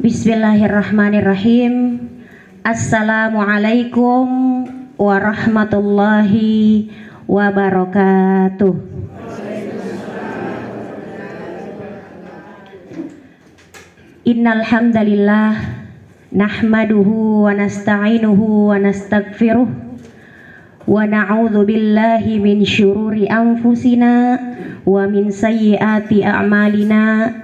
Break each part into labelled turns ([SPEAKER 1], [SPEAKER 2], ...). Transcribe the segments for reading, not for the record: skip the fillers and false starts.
[SPEAKER 1] Bismillahirrahmanirrahim. Assalamualaikum warahmatullahi wabarakatuh. Innal hamdalillah nahmaduhu wa nasta'inuhu wa nastaghfiruh wa na'udzu billahi min syururi anfusina wa min sayyiati a'malina.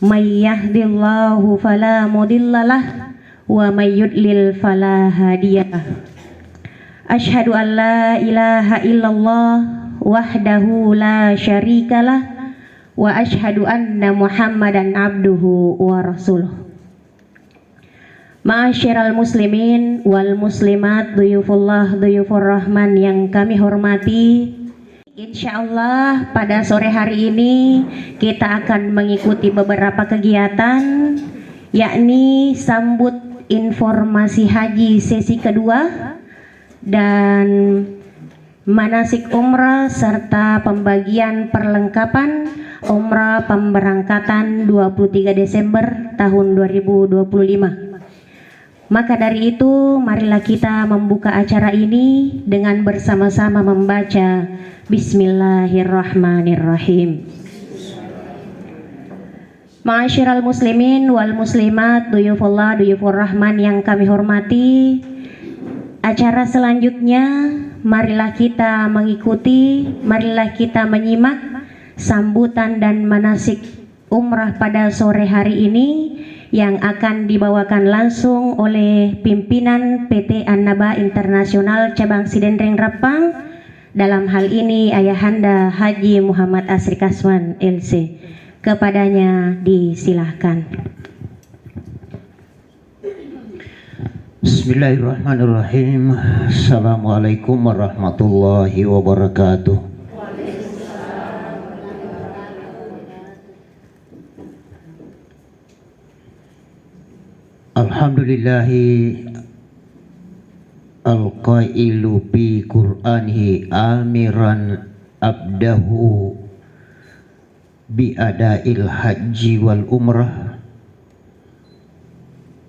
[SPEAKER 1] May yahdihillahu fala mudhillalah wa may yudlil fala hadiyalah. Asyhadu an la ilaha illallah wahdahu la syarikalah wa asyhadu anna Muhammadan abduhu wa rasuluh. Ma'asyiral muslimin wal muslimat, duyufullah duyufur rahman yang kami hormati, insyaallah pada sore hari ini kita akan mengikuti beberapa kegiatan, yakni sambut informasi haji sesi kedua dan manasik umrah serta pembagian perlengkapan umrah pemberangkatan 23 Desember tahun 2025. Maka dari itu marilah kita membuka acara ini dengan bersama-sama membaca Bismillahirrahmanirrahim. Ma'asyiral muslimin wal muslimat, duyufullah duyufur rahman yang kami hormati, acara selanjutnya marilah kita mengikuti, marilah kita menyimak sambutan dan manasik umrah pada sore hari ini yang akan dibawakan langsung oleh pimpinan PT Annaba Internasional Cabang Sidendreng Rapang, dalam hal ini Ayahanda Haji Muhammad Asri Kaswan LC. Kepadanya disilahkan.
[SPEAKER 2] Bismillahirrahmanirrahim. Assalamualaikum warahmatullahi wabarakatuh. Alhamdulillahi al-qailu fi Qur'anihi amiran abdahu bi adail haji wal umrah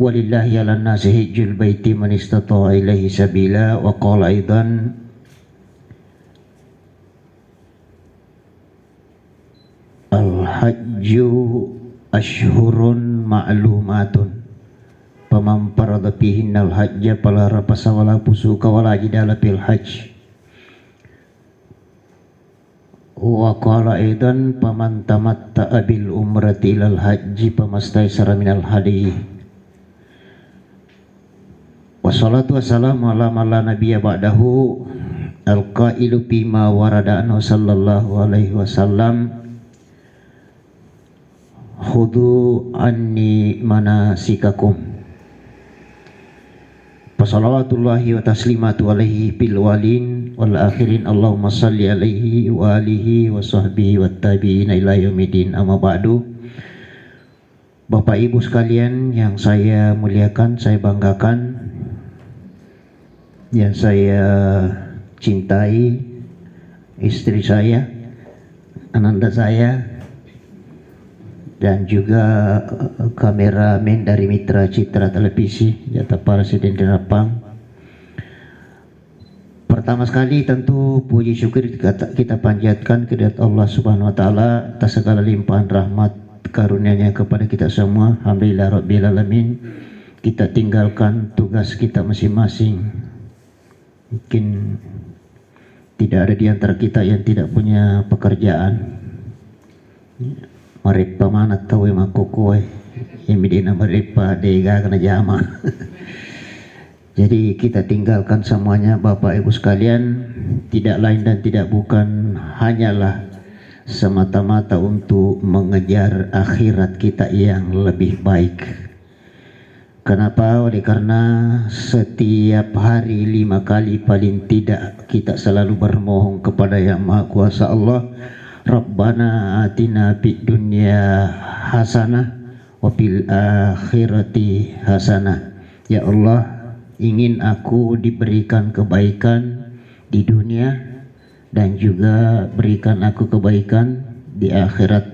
[SPEAKER 2] walillahi ala nasi hijjul baiti man istata'a ilaihi sabila wa qala aidan al-hajju ashhurun ma'lumatun faman farada fihinnal hajja fala rafasa wala fusuqa wala jidala fil hajj wa qala aidan faman tamatta'a bil umrati ilal hajji famastaysara minal hadi. Wassalatu wassalamu ala man la nabiyya ba'dahu al-qailu bima warada anhu sallallahu alaihi wasallam khudhu anni manasikakum. Salawatullahi wa taslimatu alaihi bil walin wal akhirin. Allahumma salli alaihi wa alihi wa sahbihi wa tabi'ina ila yaumidin. Amma ba'du. Bapak Ibu sekalian yang saya muliakan, saya banggakan, yang saya cintai, istri saya, ananda saya, dan juga kameramen dari Mitra Citra Televisi Jata Presiden Rapang. Pertama sekali tentu puji syukur kita panjatkan kehadirat Allah Subhanahu wa taala atas segala limpahan rahmat karunia-Nya kepada kita semua. Alhamdulillah rabbil alamin. Kita tinggalkan tugas kita masing-masing. Mungkin tidak ada di antara kita yang tidak punya pekerjaan. Maripa mana tahu yang aku kue, yang medina maripa dega kena jama. Jadi kita tinggalkan semuanya Bapak Ibu sekalian, tidak lain dan tidak bukan hanyalah semata-mata untuk mengejar akhirat kita yang lebih baik. Kenapa? Oleh karena setiap hari 5 kali paling tidak kita selalu bermohon kepada Yang Maha Kuasa Allah, Rabbana atina fid dunya hasanah wa fil akhirati hasanah. Ya Allah, ingin aku diberikan kebaikan di dunia dan juga berikan aku kebaikan di akhirat.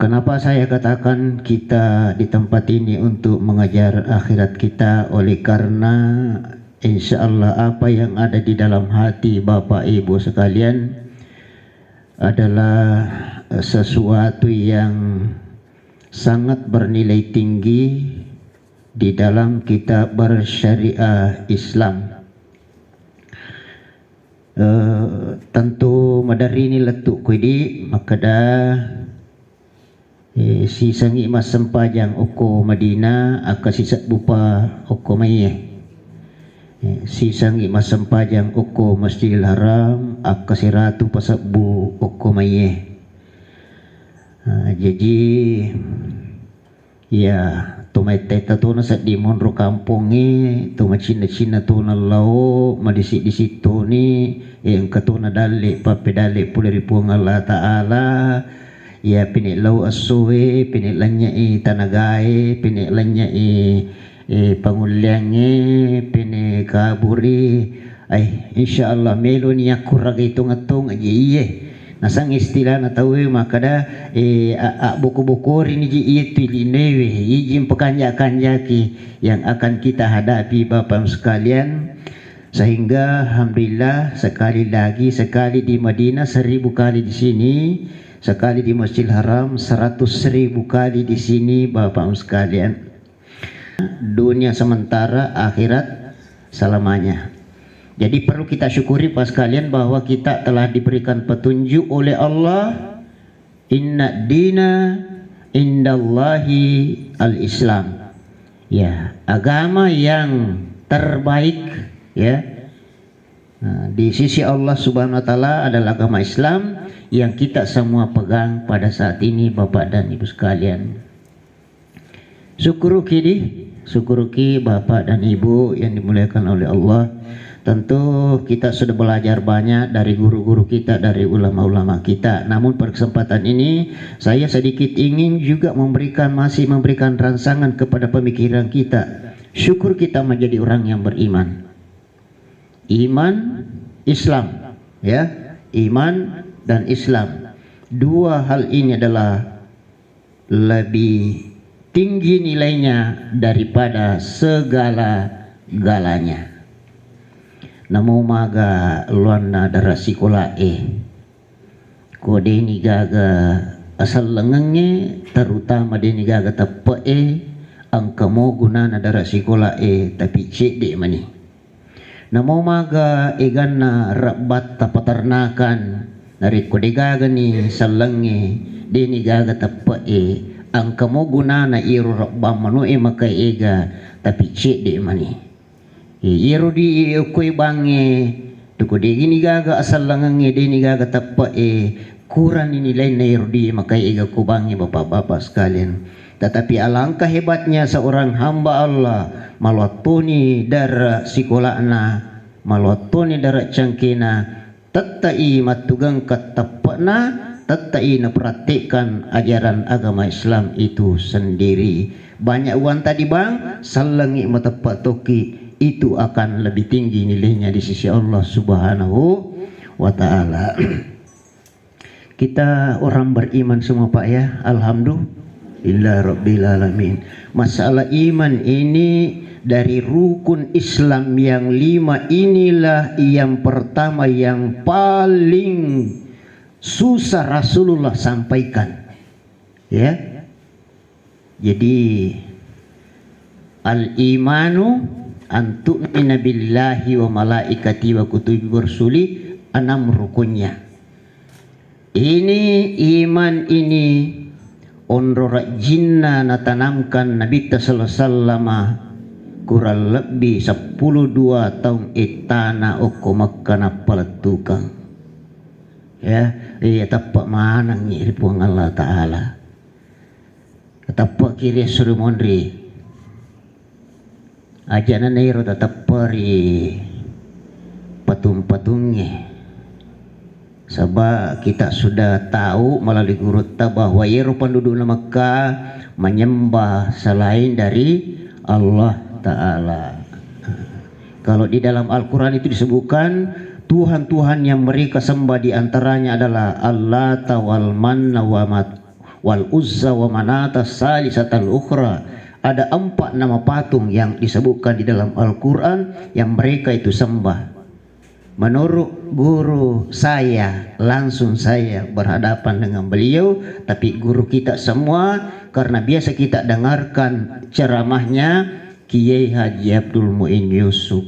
[SPEAKER 2] Kenapa saya katakan kita di tempat ini untuk mengejar akhirat kita? Oleh karena insya Allah apa yang ada di dalam hati Bapak Ibu sekalian adalah sesuatu yang sangat bernilai tinggi di dalam kitab bersyariah Islam. Tentu madari ni letuk kuidi makada si sangi mas sempajang oko Madinah aka sisat bupa oko maye si sangi mas sempajang oko Masjidil Haram aka siratu pasabbu oko maye. Jadi ya tumay teta to na sa dimon ro kampongi tumachina to na lao madisi to ni yang katuna dali papedali puliri puang Allah Ta'ala ya pinilaw asuwe pinilanya tanagay pinilanya pangulyangi pinikaburi ay insyaallah melon niya kurag itong atong iye nasang istilah na tawi makada buku-buku rini itu linewe izin pekanja-kanja yang akan kita hadapi Bapak sekalian. Sehingga alhamdulillah sekali di Madinah 1000 kali di sini, sekali di Masjidil Haram 100.000 kali di sini Bapak sekalian. Dunia sementara, akhirat selamanya. Jadi perlu kita syukuri Pak sekalian bahwa kita telah diberikan petunjuk oleh Allah. Inna dina indallahi al-Islam. Ya, agama yang terbaik ya di sisi Allah Subhanahu wa taala adalah agama Islam yang kita semua pegang pada saat ini Bapak dan Ibu sekalian. Syukuruki Bapak dan Ibu yang dimuliakan oleh Allah. Tentu kita sudah belajar banyak dari guru-guru kita, dari ulama-ulama kita. Namun pada kesempatan ini saya sedikit ingin juga masih memberikan rangsangan kepada pemikiran kita. Syukur kita menjadi orang yang beriman. Iman, Islam, ya, iman dan Islam. Dua hal ini adalah lebih tinggi nilainya daripada segala-galanya. Namo maga luanna darasikola kode ni gaga asal lengenge terutama deni gaga tepe ang kamo guna na darasikola tapi cek de mani. Namo maga egana rabat tapaternakan dari kode gaga ni salenge deni gaga tepe ang kamo guna na iru rabba manu makai ega tapi cek de mani. Iro di koy bange tuko de gini gaga asal langange de ni gaga tappa kurang ini lain na iro di makai ega ko bange bapak-bapak sekalian. Tetapi alangkah hebatnya seorang hamba Allah malwatoni dara sikolana malwatoni dara cangkina tattai matugang katapana tattai na praktekkan ajaran agama Islam itu sendiri. Banyak uang tadi bang salangi matapak toki itu akan lebih tinggi nilainya di sisi Allah Subhanahu wa taala. Kita orang beriman semua Pak ya. Alhamdulillah rabbil alamin. Masalah iman ini dari rukun Islam yang 5 inilah yang pertama yang paling susah Rasulullah sampaikan. Ya. Jadi al-imanu antu'mina billahi wa malaikati wa kutubi wa rusuli 6 rukunnya. Ini iman ini onrora jinna natanamkan Nabi sallallahu alaihi wasallam kurang lebih 12 tahun itana oko makkana palatukang. Ya, tapak manang ni ripuang Allah Ta'ala. Tapak kiri suruh mondri. Ajana nairo tetap peri patung-patungnya. Sebab kita sudah tahu melalui guru kita bahwa Yero penduduk Mekah menyembah selain dari Allah Ta'ala. Kalau di dalam Al-Quran itu disebutkan Tuhan-Tuhan yang mereka sembah di antaranya adalah Allah Ta'wal Manna wal Uzza wa Manata salisatal ukhra. Ada 4 nama patung yang disebutkan di dalam Al-Quran yang mereka itu sembah. Menurut guru saya, langsung saya berhadapan dengan beliau, tapi guru kita semua, karena biasa kita dengarkan ceramahnya Kiai Haji Abdul Muin Yusuf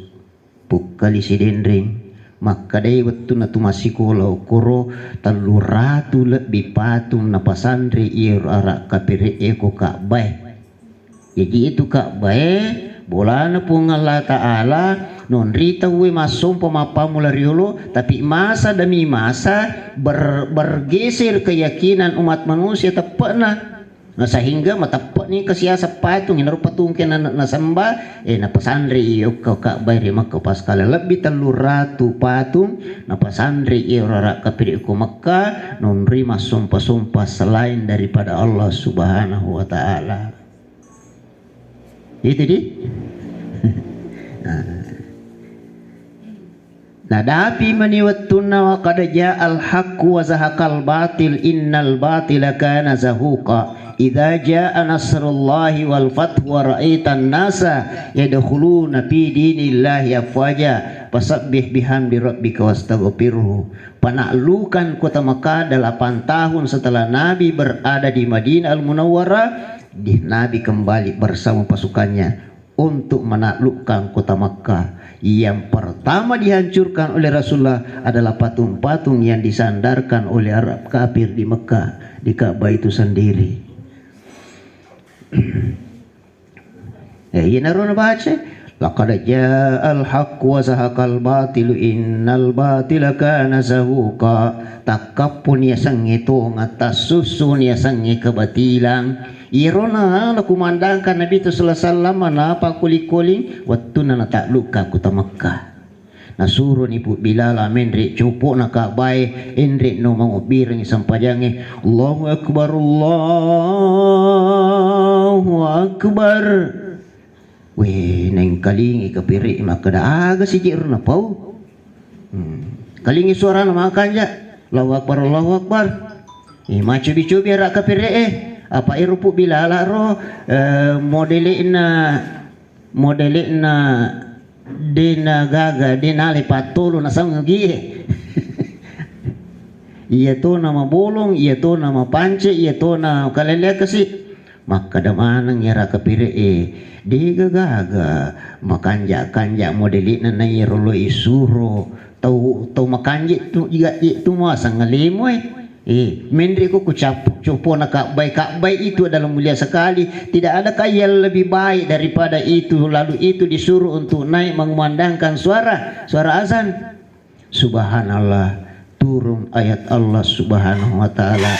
[SPEAKER 2] Pukali Sidendring, maka day waktu na tumasikulo kuro 300 lebih patung na pasandri ir arak kapiri eko Ka'bah. Jadi itu Ka'bah bolana pun Allah Ta'ala non rita we masum pemapamula riolo, tapi masa demi masa bergeser keyakinan umat manusia tepat nah sehingga matapat ni kasiasa patung yang patung kena nasamba na pasandri iyo Ka'bah ri Makkah paskala lebih 300 patung na pasandri iyo rara kapiri ko Makkah non rima sumpah-sumpah selain daripada Allah Subhanahu wa Ta'ala. Itu di. Nah, dapi maniwattuna wa qad ja'al haqqu wa zahaqal batil innal batila kana zahuqa. Idza jaa nasrullahi wal fathu wa ra'aitan nasa yadkhuluna fi dinillahi afwaja fasabbih bihamdi rabbika wastaghfirhu. Penaklukan kota Makkah 8 tahun setelah Nabi berada di Madinah Al-Munawwarah, Nabi kembali bersama pasukannya untuk menaklukkan kota Makkah. Yang pertama dihancurkan oleh Rasulullah adalah patung-patung yang disandarkan oleh Arab kafir di Mekah, di Ka'bah itu sendiri. Ini naruna baca laqad ja'al haqqu wa zahaqal batilu innal batila kana zahuqa. Takapun ya sangito ngatas susun ya sangi kebatilan. Irona na kumandangkan Nabi itu sallallahu alaihi wasallam apa kuling-kuling waktu na nataklukkan kota Makkah. Nasuruh ni Bilal menri cupu na Ka'bah enri no mangubirang sampajange Allahu akbar Allahu akbar. Weh neng kalingi kapiri maka daaga si jiro na pau. Kalingi suara na makanja Allahu akbar Allahu akbar. Macu-bicu biar kapiri apa irupu Bilal ro modelina dina gaga dina lepatolo na sangi. Iya to nama bolong, iya to nama pance, iya to na kalele kasi. Maka damanang yara kapire diga gaga makanja modelina na irolo isuro tau makanje tu juga itu masa ngalimoy. Mendri ko cupo na Ka'bah itu adalah mulia sekali. Tidak ada yang lebih baik daripada itu. Lalu itu disuruh untuk naik mengumandangkan suara azan. Subhanallah, turun ayat Allah Subhanahu wa Ta'ala.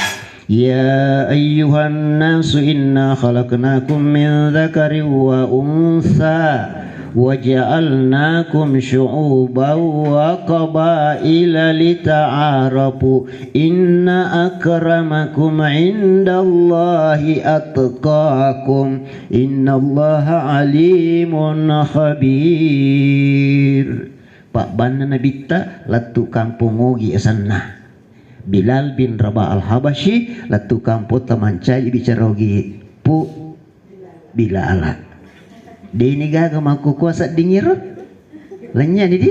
[SPEAKER 2] Ya ayyuhan nasu inna khalaqnakum min dzakarin wa unsa وَجَعَلْنَاكُمْ شُعُوبًا وَقَبَائِلَ لِتَعَارَفُوا إِنَّ أَكْرَمَكُمْ عِنْدَ اللَّهِ أَتْقَاكُمْ إِنَّ اللَّهَ عَلِيمٌ خَبِيرٌ. Pak Bana Nabita latu kampung ngogi asanna. Bilal bin Rabah al-Habashi latu kampung tamancai bicara ngogi pu Bilal. Dini gaga maku kuasa dingir lenya di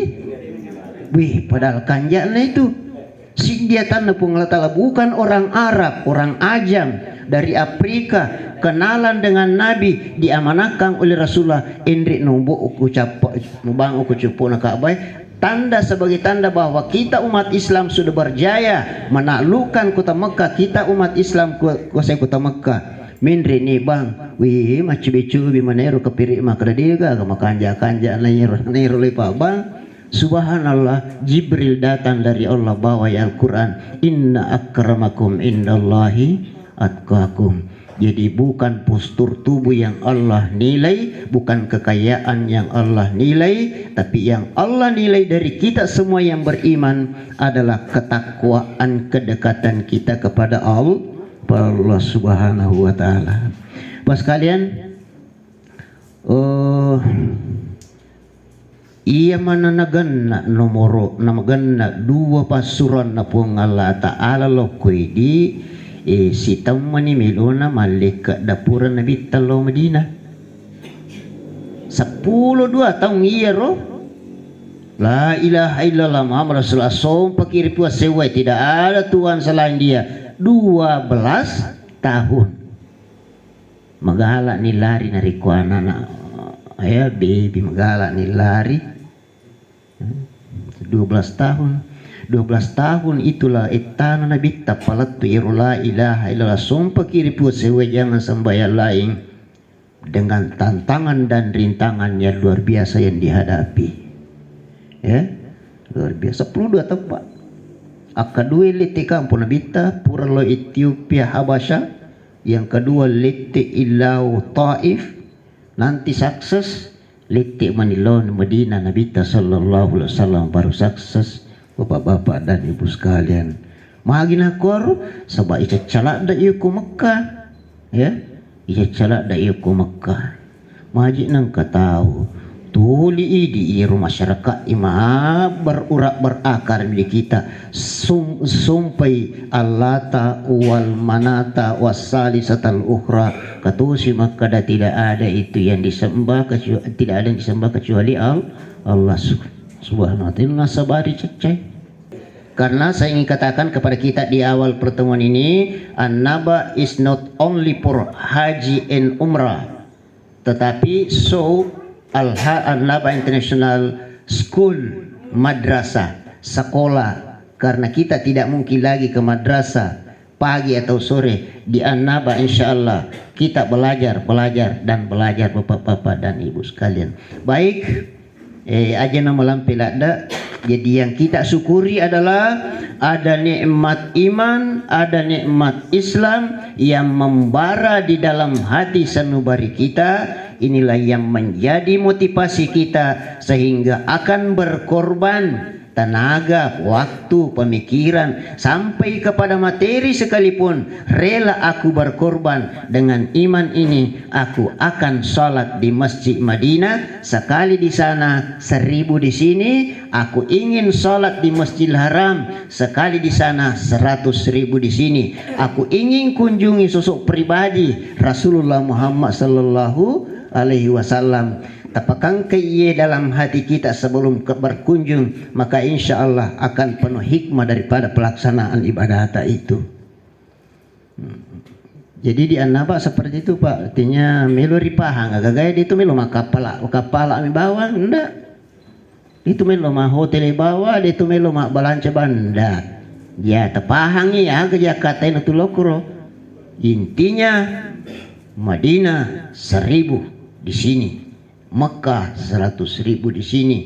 [SPEAKER 2] wih padahal kanjak na itu si dia tanda pengelatala bukan orang Arab, orang Ajam dari Afrika, kenalan dengan Nabi, diamanahkan oleh Rasulullah endri nombo mubang uku cupu na Ka'bah, tanda sebagai tanda bahwa kita umat Islam sudah berjaya menaklukkan kota Mekah. Kita umat Islam kuasai kota Mekah. Mindri ni bang, wih macu-bicu bimanero kepiri makradega makanja-kanja nairu lepa bang. Subhanallah, Jibril datang dari Allah bawa Al-Quran. Inna akramakum indallahi atqakum. Jadi bukan postur tubuh yang Allah nilai, bukan kekayaan yang Allah nilai, tapi yang Allah nilai dari kita semua yang beriman adalah ketakwaan, kedekatan kita kepada Allah Subhanahu wa Ta'ala. Pas kalian iya mana naganna nomoro namaganna dua pasuran na pong Allah Ta'ala lokoi di si tamani milona malik ke dapuran Nabi Tallo Madinah 10-2 tahun iya roh. La ilaha illallah Muhammad Rasulullah sumpah kiri puas sewai tidak ada Tuhan selain dia 12 tahun magala ni lari nari ko anak ya baby magala ni lari 12 tahun itulah etana Nabi tapalatu la ilaha illallah sumpah kiri puas sewai jangan sembahyang lain dengan tantangan dan rintangan yang luar biasa yang dihadapi. Ya, luar biasa 10 tempat. Akadua lete kampung Nabita pura lo Ethiopia Habasha, yang kedua lete ilau Taif, nanti sukses lete Manilon Medina Nabita sallallahu alaihi wasallam baru sukses. Bapak-bapak dan ibu sekalian, magina kor sabab ica calak da ieu ku Mekah, ya, ica calak da ieu ku Mekah. Maji nang katau tuli di iru masyarakat ima berurak berakar milik kita sumpai allata wal manata wasalisatal ukhra katusi maka tidak ada itu yang disembah tidak ada yang disembah kecuali Allah subhanahu wa ta'ala. Sabari cecai karena saya ingin katakan kepada kita di awal pertemuan ini, An-Naba is not only for haji and umrah, tetapi Al-Naba International School, madrasah, sekolah. Karena kita tidak mungkin lagi ke madrasah pagi atau sore. Di An-Naba insyaallah kita belajar dan belajar bapak-bapak dan ibu sekalian. Baik, aja nama lampil ada. Jadi yang kita syukuri adalah ada nikmat iman, ada nikmat Islam yang membara di dalam hati sanubari kita. Inilah yang menjadi motivasi kita sehingga akan berkorban tenaga, waktu, pemikiran sampai kepada materi sekalipun rela aku berkorban. Dengan iman ini aku akan sholat di Masjid Madinah sekali di sana, 1000 di sini. Aku ingin sholat di Masjidil Haram sekali di sana, 100.000 di sini. Aku ingin kunjungi sosok pribadi Rasulullah Muhammad sallallahu alaihi wasallam. Tapakang keiye dalam hati kita sebelum berkunjung, maka insya Allah akan penuh hikmah daripada pelaksanaan ibadah itu. Jadi di An-Naba seperti itu Pak, artinya melu ripahang agak gaya itu melu kapala mi bawa ndak. Itu melu mah hotel bawa, itu melu mah balanca banda. Ya tepahang ya kerja katain itu lokro. Intinya Madinah 1000 di sini, Mekah 100.000 di sini.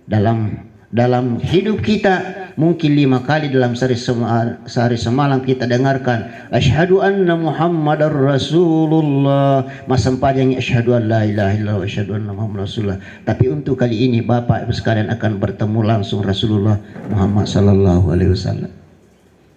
[SPEAKER 2] Dalam hidup kita mungkin 5 kali dalam sehari semalam kita dengarkan asyhadu anna Muhammadar Rasulullah, masa panjangnya asyhadu an la ilaha illallah asyhadu anna Muhammadar Rasulullah. Tapi untuk kali ini Bapak Ibu sekalian akan bertemu langsung Rasulullah Muhammad sallallahu alaihi wasallam.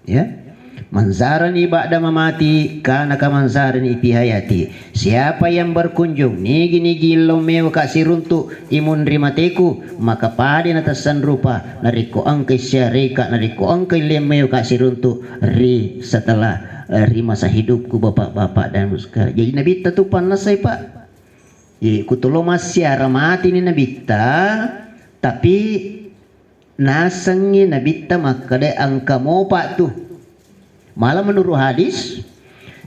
[SPEAKER 2] Ya. Manzarani ba'da mamati kana kamanzarani fi hayati. Siapa yang berkunjung nigi lomeu kasih runtuk imun rimateku, maka pada natasan rupa nariko angkai syarika nariko angkai lemeu kasih runtuk ri setelah ri masa hidupku bapak-bapak dan sekalian. Jadi Nabi tatupan nasai Pak. Kutulo masyara mati ni Nabi tapi nasangnya Nabi maka de angka mo Pak tuh. Malah menurut hadis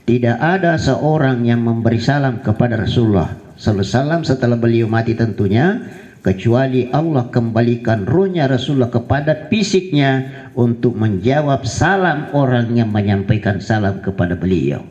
[SPEAKER 2] tidak ada seorang yang memberi salam kepada Rasulullah sallallahu alaihi wasallam setelah beliau mati tentunya, kecuali Allah kembalikan rohnya Rasulullah kepada fisiknya untuk menjawab salam orang yang menyampaikan salam kepada beliau.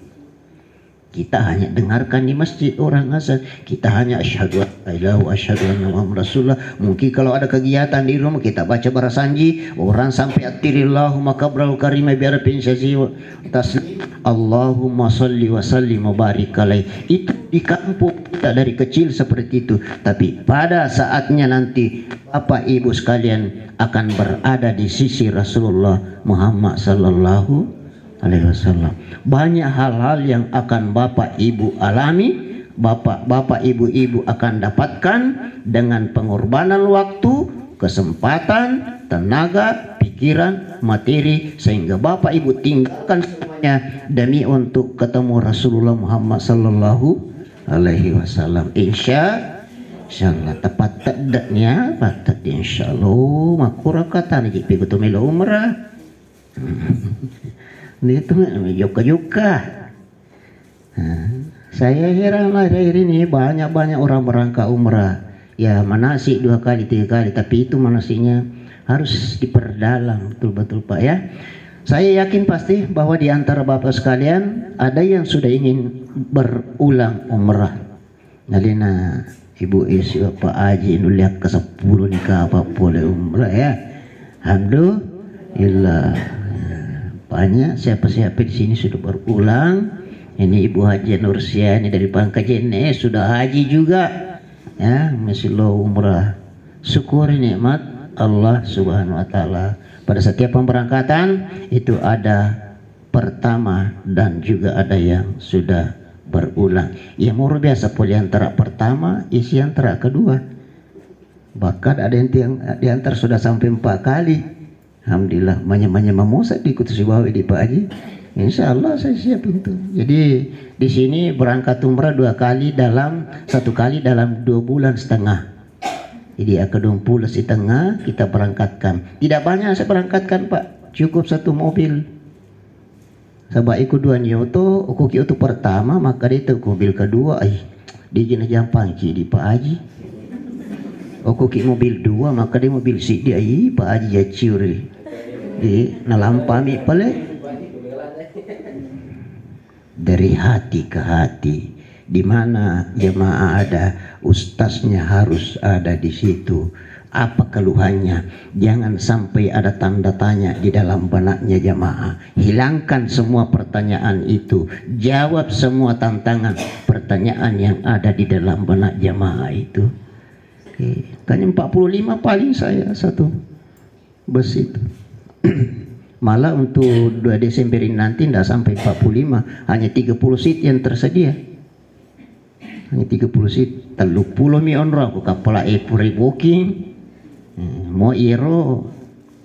[SPEAKER 2] Kita hanya dengarkan di masjid orang azan, kita hanya asyhadu an la ilaha wa asyhadu anna Muhammadar Rasulullah. Mungkin kalau ada kegiatan di rumah kita baca barasanji, orang sampai attirillahumma kabral karima biar pinsasi taslim Allahumma shalli wa sallim wa barik alaih. Itu di kampung kita dari kecil seperti itu, tapi pada saatnya nanti Bapak Ibu sekalian akan berada di sisi Rasulullah Muhammad sallallahu alaihi wasallam. Banyak hal-hal yang akan Bapak Ibu alami, Bapak Ibu akan dapatkan dengan pengorbanan waktu, kesempatan, tenaga, pikiran pikiran, materi, sehingga Bapak Ibu tinggalkan semuanya demi untuk ketemu Rasulullah Muhammad sallallahu alaihi wasallam. Insyaallah tepat tadaknya patat insyaallah makura kata ni pergi tu melo umrah. Ni tu juga. Saya heran lah akhir ini banyak orang berangkat umrah. Ya manasik 2 kali 3 kali, tapi itu manasiknya harus diperdalam betul-betul Pak ya. Saya yakin pasti bahwa di antara Bapak sekalian ada yang sudah ingin berulang umrah. Nalina Ibu Isi Pak Haji nuliak ke 10 nikah apa boleh umrah ya. Alhamdulillah. Banyak siapa-siapa di sini sudah berulang. Ini Ibu Haji Nursiani dari Pangkajene sudah haji juga. Ya, masih lo umrah. Syukuri nikmat Allah Subhanahu wa taala. Pada setiap pemberangkatan itu ada pertama dan juga ada yang sudah berulang. Ya luar biasa poli antara pertama isi antara kedua. Bahkan ada yang di antara sudah sampai 4 kali. Alhamdulillah banyak memusak di Kutus Bawah di Pak Haji. Insya Allah saya siap itu. Jadi di sini berangkat umrah 2 kali satu kali dalam 2 bulan setengah. Jadi akan 20 setengah kita berangkatkan. Tidak banyak saya berangkatkan Pak, cukup 1 mobil. Sebab ikut 2 nyoto, aku itu pertama maka dia itu mobil kedua. Dia jenis jampang di Pak Haji. Aku mobil 2 maka dia mobil si dia Pak Haji ya curi. Di nalampami pale. Dari hati ke hati, di mana jemaah ada, ustaznya harus ada di situ. Apa keluhannya? Jangan sampai ada tanda tanya di dalam benaknya jemaah. Hilangkan semua pertanyaan itu. Jawab semua pertanyaan yang ada di dalam benak jemaah itu. Kan 45 paling saya satu bus itu. Malah untuk 2 Desember ini nanti tidak sampai 45, hanya 30 seat yang tersedia. Hanya 30 seat. 30 mi onro aku kapala epuri booking. Mau iro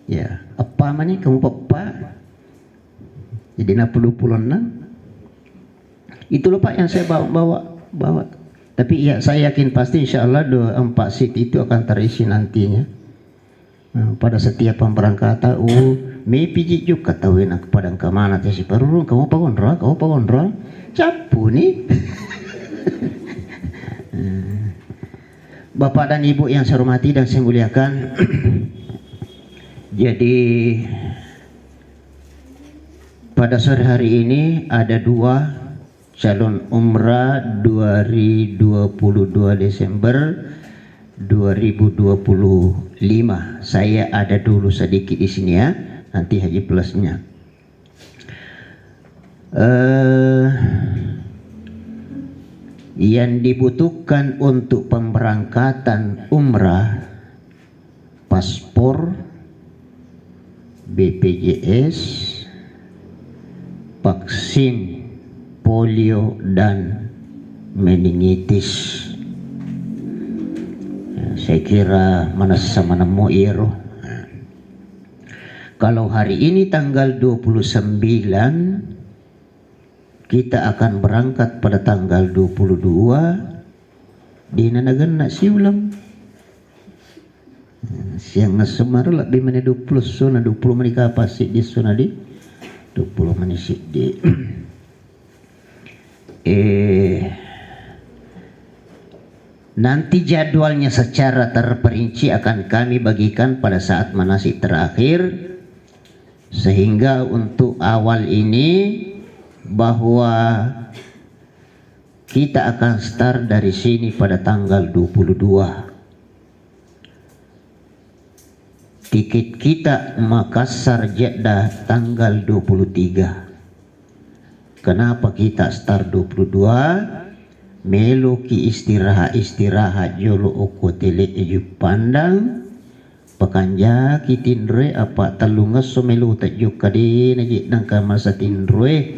[SPEAKER 2] ya apa mani kamu papa. Jadi 60 itu loh Pak yang saya bawa. Tapi ya saya yakin pasti insya Allah 4 seat itu akan terisi nantinya. Pada setiap pemberangkatan may pijit juga tahu nak padang kemana si perurung kamu pagondra capu nih. Bapak dan Ibu yang saya hormati dan saya muliakan. Jadi pada sore hari ini ada 2 calon umrah 2022 Desember 2025. Saya ada dulu sedikit di sini ya. Nanti haji plusnya. Yang dibutuhkan untuk pemberangkatan umrah, paspor, BPJS, vaksin polio dan meningitis. Saya kira mana nemu iro. Kalau hari ini tanggal 29 kita akan berangkat pada tanggal 22 di nanagan nak siulam. Siang nasemar lebih mana 20 zona 20 menikah pasti di zona di 20 menisik di nanti jadwalnya secara terperinci akan kami bagikan pada saat manasik terakhir, sehingga untuk awal ini bahwa kita akan start dari sini pada tanggal 22. Tiket kita Makassar Jeddah tanggal 23. Kenapa kita start 22? Meloki istirahat jolo oko tele eju pandang pakanja kitinre apa talungas so melu tajuk kadi naji nangka masa tinre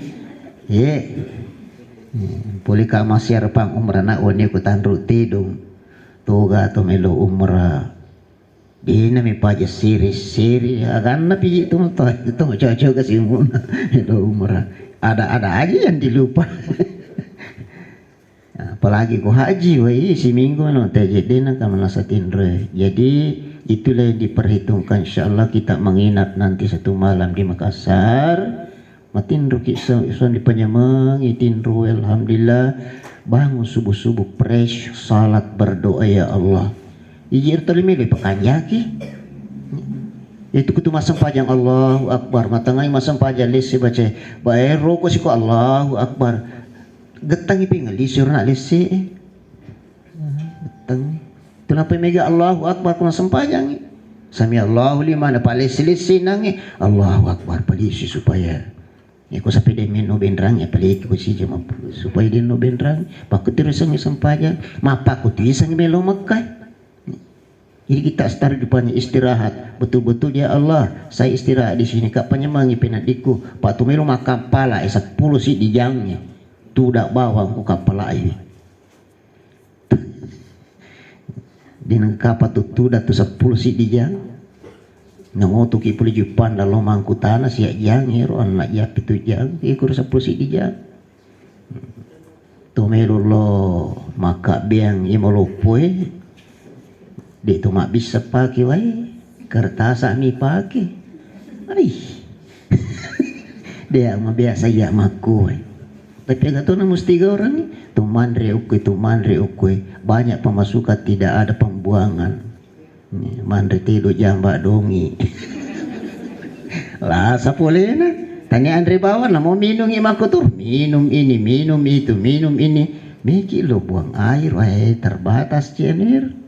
[SPEAKER 2] boleh ka masyar pang umrah na oni ko tanru tidung toga to melu umrah Di na may paja siri akan na pi itu cocok kasih muna itu umrah ada aja yang dilupa. Apalagi ku haji woi si minggu no jadi nak melasatin re. Jadi itulah yang diperhitungkan, insyaallah kita menginap nanti satu malam di Makassar. Matindro kisah di Panyamang itindro, alhamdulillah bangun subuh fresh, salat berdoa ya Allah. Ijir terlimili pekanjaki. Itu kutu masang pajang Allahu Akbar, matangai masang pajang lesi baca bae roko siku Allahu Akbar. Getang iping lisir nak lesi. Getang. Kenapa mega Allahu Akbar kuna sempajang? Sami Allahu liman apa lesi nangi Allahu Akbar palisi supaya ko sampai dia no bendrang ya palik ko si jama supaya dia no bendrang pakut terus sang sampaja mapa ko tisang melo makai. Jadi kita start depannya istirahat betul-betul ya Allah saya istirahat di sini kak panyamangi penadiku pak tu melo makam pala 10 si di jangnya tu dak bawang ko kapala ini dinang kapa tu dak tu 10 si di jang nangoto ki puli jupan lalu mangku tanah siak jang hero anak ya pitu jang ikur 10 si di jang tu melo lo maka biang imolopoi dia tu mak bisa pakai wai kertas mi pakai ai dia mah biasa ya maku tapi agak tu mesti orang ni tu mandre ukui banyak pemasukan tidak ada pembuangan mandre tidur jambak dongi lah sapole na tanya Andre bawa lah mau minum imaku tur minum ini minum itu minum ini miki lo buang air wahai terbatas cenir.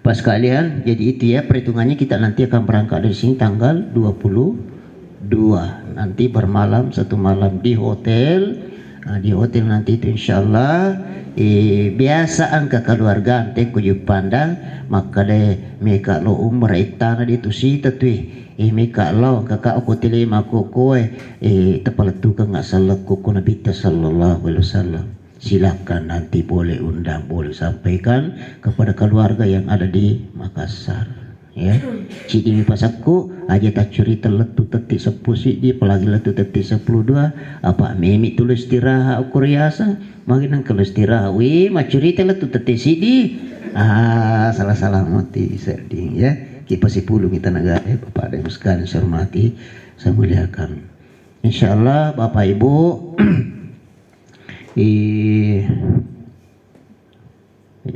[SPEAKER 2] Pas kalian jadi itu ya perhitungannya kita nanti akan berangkat dari sini tanggal 22 nanti bermalam satu malam di hotel. Nah, di hotel nanti itu insyaallah biasa angka keluarga ante kuju pandang maka de meka lo umrah itana di tu sita tu meka lo kakak aku telema ko koe tepala tukang nggak salah ko Nabi sallallahu alaihi wasallam. Silakan nanti boleh undang, boleh sampaikan kepada keluarga yang ada di Makassar. Ya, cidi pasakku aja tak cerita letu tetik 10 di apalagi letu tetik 10 apa memi tulis istirahat ukur riasa makin kalau istirahat wi mah cerita letu tetik sidi salah mati sedih ya kita si puluh kita negara Bapak dan Ibu sekalian saya hormati saya muliakan insyaallah Bapak Ibu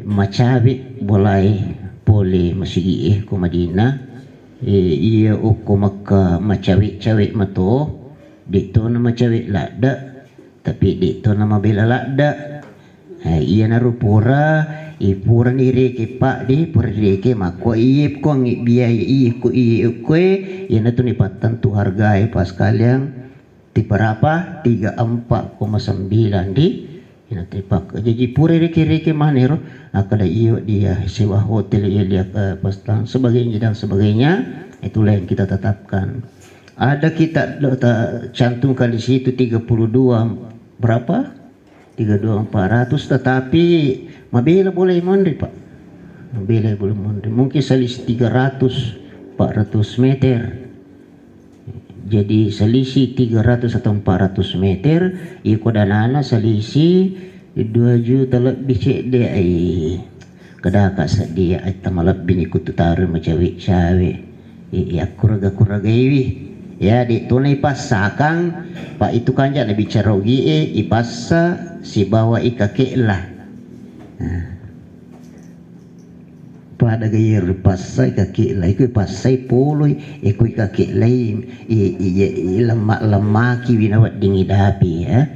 [SPEAKER 2] macabi boleh masih ko Madinah iya uko maka macawi mato dito na macawi lada tapi dito na mabila lada iya na rupura ipura ni reke pak di pura reke mako iya ko ngi biaya iya ko iya na to ni patan tu harga pas kalian di berapa 34,9 di ina tipak jadi pura reke manero akada iyo dia sewa hotel iya dia pastan sebagainya dan sebagainya itulah yang kita tetapkan ada kita cantumkan di situ 32 berapa 32.400 tetapi mabila boleh mondri pak mabila boleh mondri mungkin selisih 300 400 meter jadi selisih 300 atau 400 meter iko danana selisih 2 juta lebih cek dia kadaka sedia eta malap bini kututaru macawi-cawi iya kuraga iwi ya di tunai pasakang pak itu kanja lebih carogi ipasa si bawa ikake lah pada gaya pasai kaki lai ku pasai poloi ku kaki lai lemak winawat dingi dapi ya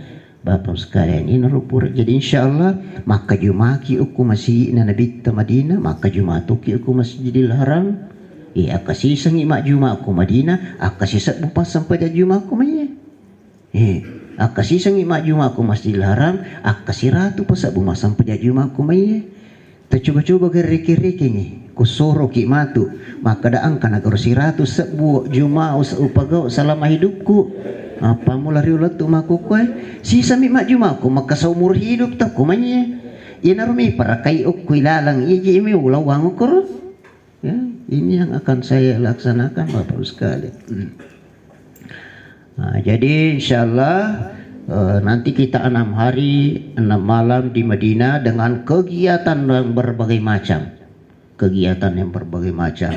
[SPEAKER 2] Bapak sekalian ini rupur jadi insyaallah maka jumaki aku masih na Nabi Madinah maka jumatuki aku Masjidil Haram akasi sangi mak juma aku Madinah akasi sak bupas sampai juma aku maya akasi sangi mak juma aku Masjidil Haram akasi ratu pasak buma sampai juma aku maya coba-coba gereke-reke ni kusoro ki matu maka daang kana kursi ratu sebu juma upagau selama hidupku apa mula riulat tu maku koe si sami mak juma ku maka seumur hidup tak kumanya Inarumi para kai ukwilalang iji imi ulawang ukur. Ya, ini yang akan saya laksanakan Bapak sekalian. Nah, jadi insyaallah nanti kita 6 hari 6 malam di Madinah dengan kegiatan yang berbagai macam. Kegiatan yang berbagai macam.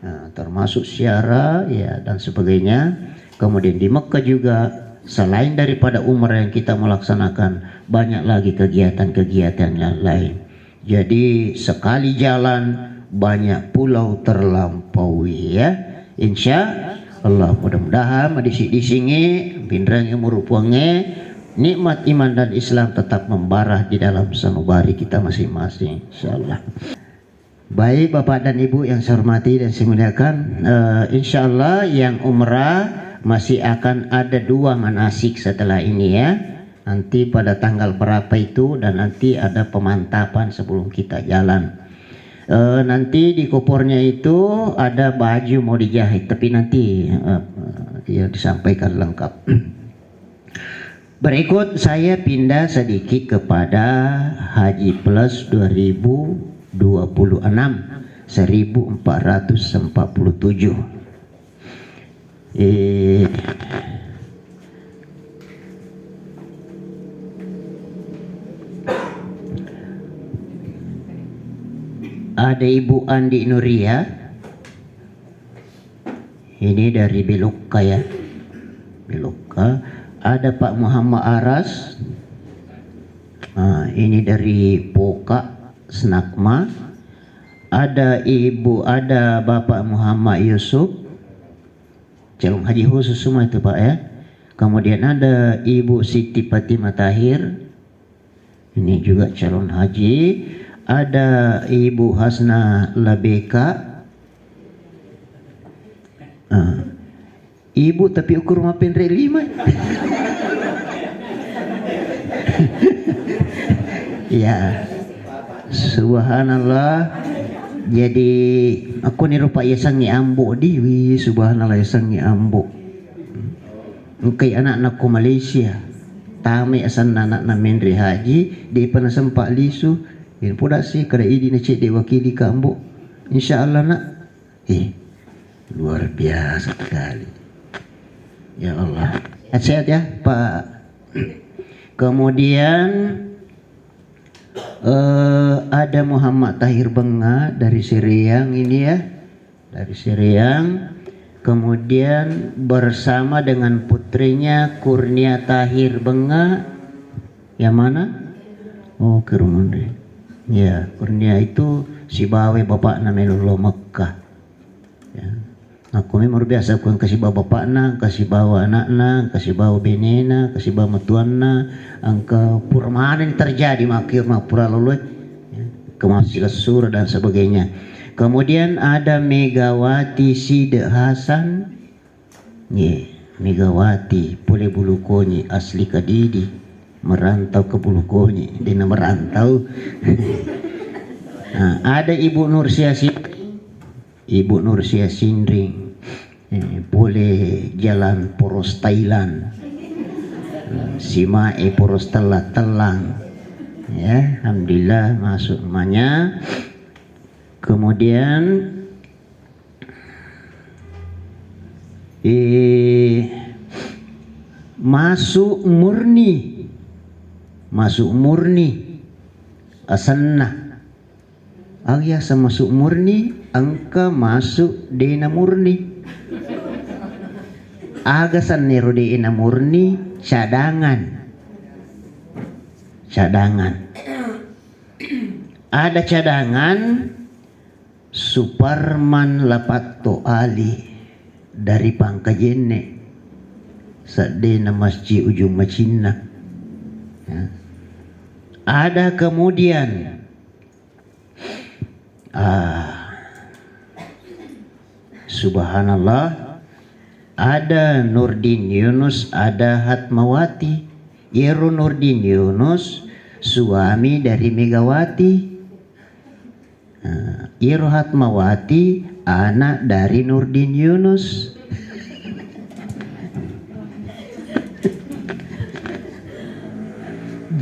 [SPEAKER 2] Nah, termasuk syara ya dan sebagainya. Kemudian di Mekah juga selain daripada umrah yang kita melaksanakan, banyak lagi kegiatan-kegiatan yang lain. Jadi sekali jalan banyak pulau terlampaui ya. Insya Allah mudah-mudahan disik-disingi pindrang yang merupuannya nikmat iman dan Islam tetap membarah di dalam sanubari kita masing-masing insyaallah. Baik Bapak dan Ibu yang saya hormati dan saya muliakan, insyaallah yang umrah masih akan ada 2 manasik setelah ini ya. Nanti pada tanggal berapa itu dan nanti ada pemantapan sebelum kita jalan. Nanti di kopornya itu ada baju mau dijahit, tapi nanti ya disampaikan lengkap. Berikut saya pindah sedikit kepada Haji Plus 2026 1447. Ada Ibu Andi Nuria, ini dari Beluka ya, Beluka. Ada Pak Muhammad Aras, ini dari Poka Snakma. Ada Bapak Muhammad Yusuf, calon haji khusus semua itu Pak ya. Kemudian ada Ibu Siti Fatimah Tahir, ini juga calon haji. Ada Ibu Hasna Labeka, Ibu tapi ukur rumah pendek 5. Ya, subhanallah. Jadi aku ni rupa yasangi ambo diwi, subhanallah yasangi ambo. Engkai anak-anak ko Malaysia, tami asan anak na menri haji, di pernah sempat lisu. Ini pula sih kada ini cek de wakili kambo. Insyaallah nak. Luar biasa sekali. Ya Allah. Sehat ya Pak. Kemudian ada Muhammad Tahir Benga dari Seriang ini ya. Dari Seriang. Kemudian bersama dengan putrinya Kurnia Tahir Benga. Yang mana? Oh, ke rumah deh. Ya, Kurnia itu si bawe bapak na melulu Mekah. Ya. Aku memang biasa aku kasih bawa bapak na, kasih bawa anak na, kasih bawa benena, kasih bawa metuan na, angka purmanen terjadi makir pura lalu, ya. Kemasih sur dan sebagainya. Kemudian ada Megawati Side Hasan, ya, Megawati Pule Bulukonyi asli Kadidi. Merantau ke Bulukonyi, dia merantau. Nah, ada Ibu Nursia Sindring, Ibu Nursia Sindring, boleh jalan poros Thailand, Simae poros telang, ya, alhamdulillah masuk namanya. Kemudian masuk murni asanna agyasa masuk murni angka masuk dena murni agasan nero dena murni cadangan ada cadangan Suparman Lapato Ali dari Pangkajene sadena masjid ujung Macina ya. Ada kemudian subhanallah, ada Nurdin Yunus, ada Hatmawati. Yero Nurdin Yunus suami dari Megawati, Yero Hatmawati anak dari Nurdin Yunus.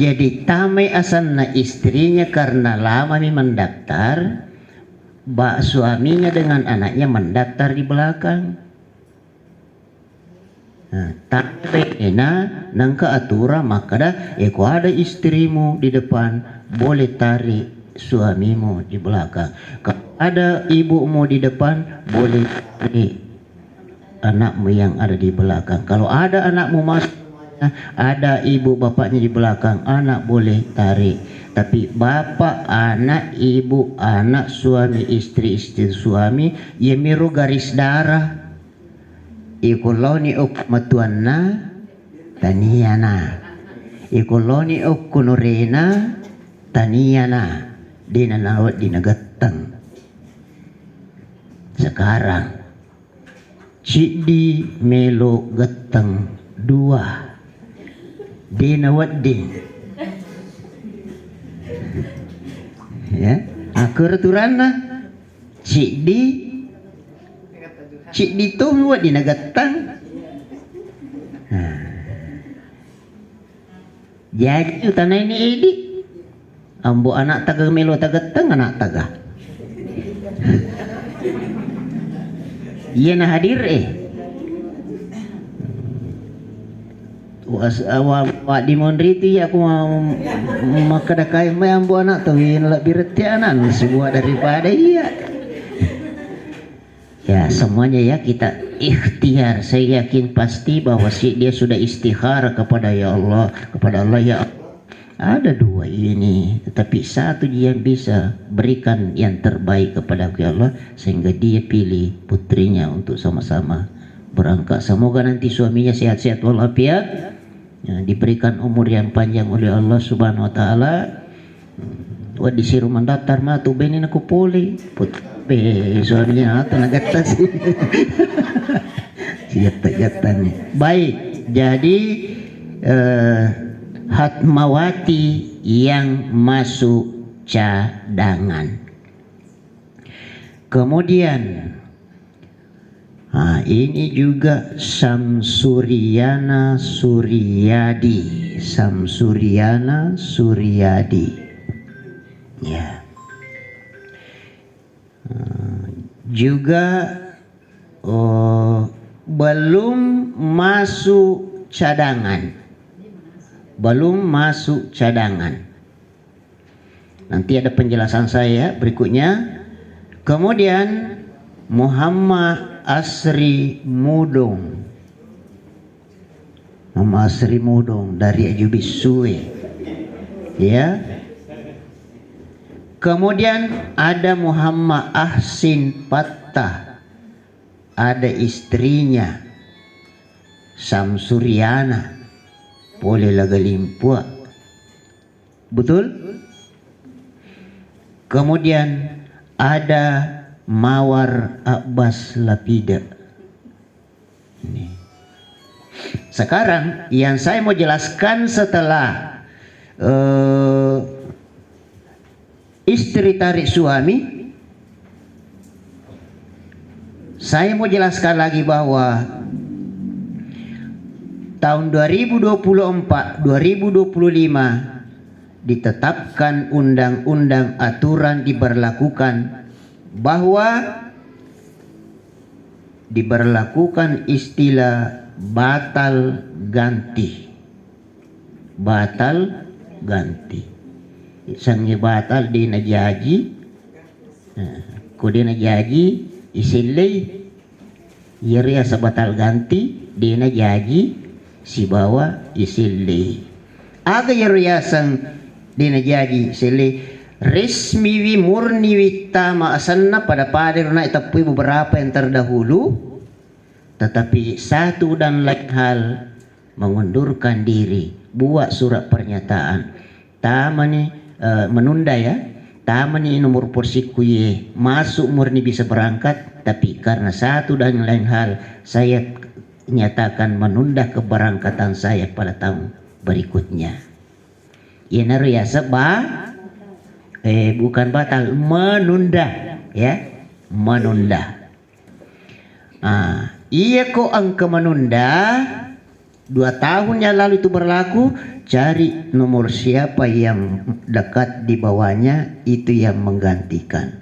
[SPEAKER 2] Jadi tamai asanna istrinya karena lama mendaftar, suaminya dengan anaknya mendaftar di belakang. Nah, tapi nangka aturan maka dah eko ada istrimu di depan boleh tarik suamimu di belakang. Kalau ada ibumu di depan boleh tarik anakmu yang ada di belakang. Kalau ada anakmu masuk, ada ibu bapaknya di belakang, anak boleh tarik. Tapi bapak, anak, ibu, anak, suami, istri suami, ya miru garis darah. Ikuloni ok matuanna taniyana, ikuloni ok kunurena taniyana, dinanawat dinagatang. Sekarang Cidi melo gatang dua, dinawat din. Ya, akuraturan na Cidi Cik dito muat di nagatang. Jadi utanay ni Edi. Ambo anak taga melo tagatang anak taga. Iya na hadir wa di mondriti aku makadakay may ambo anak tawin labiretianan sebuah daripada iya. Ya semuanya ya kita ikhtiar. Saya yakin pasti bahwa dia sudah istikhara kepada ya Allah, kepada Allah ya Allah. Ada dua ini, tetapi satu dia bisa berikan yang terbaik kepada ya Allah sehingga dia pilih putrinya untuk sama-sama berangkat. Semoga nanti suaminya sehat-sehat walafiat, ya, diberikan umur yang panjang oleh Allah Subhanahu Wa Taala. Wah disuruh mendaftar mah tuh benin aku poli suaminya atau nagatas jatah-jatahnya. Baik, jadi Hatmawati yang masuk cadangan. Kemudian ini juga Samsuriana Suryadi. Samsuriana Suryadi. Ya. Juga belum masuk cadangan. Belum masuk cadangan. Nanti ada penjelasan saya berikutnya. Kemudian Muhammad Asri Mudong. Muhammad Asri Mudong dari Ajubisue. Ya. Kemudian ada Muhammad Ahsin Fattah, ada istrinya Samsuriana, boleh lagalimpua, betul? Kemudian ada Mawar Abbas Lapida. Ini. Sekarang yang saya mau jelaskan setelah istri tarik suami, saya mau jelaskan lagi bahwa tahun 2024-2025 ditetapkan undang-undang aturan diberlakukan bahwa diberlakukan istilah batal ganti. Batal ganti. Sangi batal di najaji, kode najaji isilay, yari sa batal ganti di najaji si bawa isilay. Aga yari sang di najaji isilay resmi wi murni wi tama asanna pada padir na itapui beberapa yang terdahulu, tetapi satu dan lain hal mengundurkan diri, buat surat pernyataan tamani menunda ya, tamani nomor porsiku ye masuk murni bisa berangkat, tapi karena satu dan lain hal saya nyatakan menunda keberangkatan saya pada tahun berikutnya. Ya naru ya bukan batal, menunda ya, menunda. Iya ko ang menunda 2 tahun yang lalu itu berlaku, cari nomor siapa yang dekat di bawahnya, itu yang menggantikan.